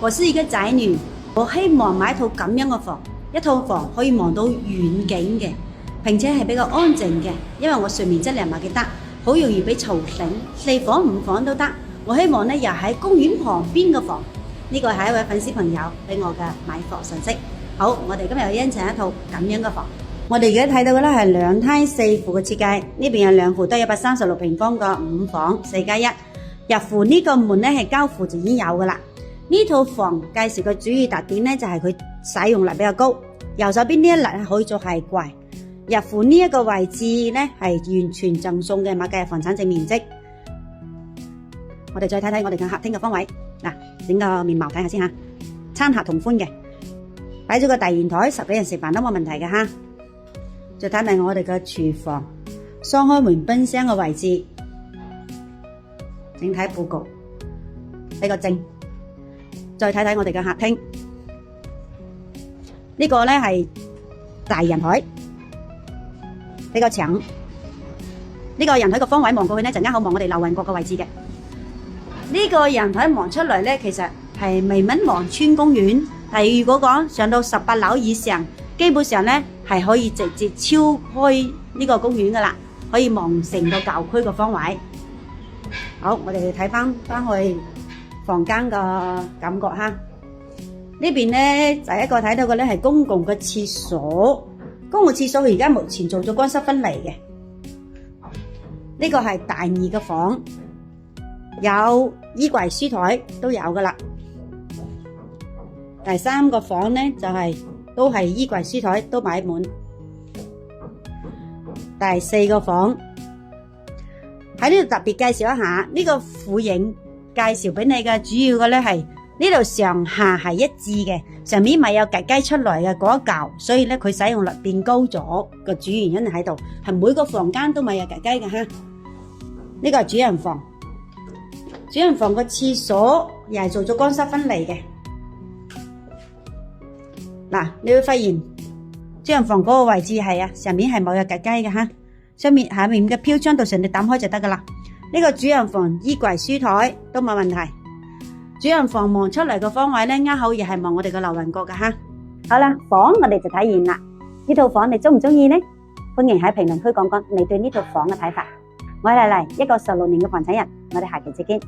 我是一個仔女，我希望買一套咁樣嘅房，一套房可以望到遠景嘅，並且係比較安靜嘅，因為我睡眠質量唔係幾得，好容易俾嘈醒，4房5房都得。我希望呢又喺公園旁邊嘅房，呢個係一位粉絲朋友俾我嘅買房信息。好，我哋今日要欣賞一套咁樣嘅房。我哋而家睇到嘅咧係2梯4戶嘅設計，呢邊有2戶都136平方嘅5房4+1。入戶呢個門咧係交付就已經有噶啦。呢套房介紹嘅主要特點咧就係佢使用率比較高，右手邊呢一列可以做鞋櫃。入戶呢一個位置咧係完全贈送嘅買嘅房產證面積。我哋再睇睇我哋嘅客廳嘅方位，嗱，整個面貌睇下先吓，餐客同寬嘅，擺咗個大圓台，10幾人食飯都冇問題嘅吓。再睇埋我哋嘅廚房，雙開門冰箱嘅位置，整體佈局比較正。再睇睇我哋嘅客廳，呢個咧係大人台，比較長。呢個人台嘅方位望過去咧，就啱好望我哋流運閣嘅位置嘅。呢個人台望出嚟咧，其實係未蚊望村公園。但係如果講上到18樓以上，基本上咧係可以直接超開呢個公園噶啦，可以望成個舊區嘅方位。好，我哋睇翻去房間嘅感覺哈。呢邊咧第一個睇到嘅咧係公共嘅廁所，公共廁所而家目前做咗乾濕分離嘅。呢個係大2嘅房，有衣櫃書台都有噶啦。第3個房咧就係都係衣櫃書台都擺滿。第4個房喺呢度特別介紹一下，呢個俯影介紹俾你嘅主要嘅咧係呢度上下係一致嘅，上面咪有格雞出來嘅嗰一嚿，所以咧佢使用率變高咗，個主要原因喺度，係每個房間都咪有格雞嘅哈。呢個係主人房，主人房個廁所又係做咗乾濕分離嘅。嗱，你會發現主人房嗰個位置係上面係冇有格雞嘅哈，下面嘅飄窗度順你打開就得噶啦。呢個主人房衣櫃書台都冇問題。主人房望出嚟個方位咧，啱好亦係望我哋個流雲閣嘅哈。好啦，房我哋就睇完啦。呢套房你中唔中意呢？歡迎喺評論區講講你對呢套房嘅睇法。我係麗麗，一個16年嘅房產人，我哋下期再見。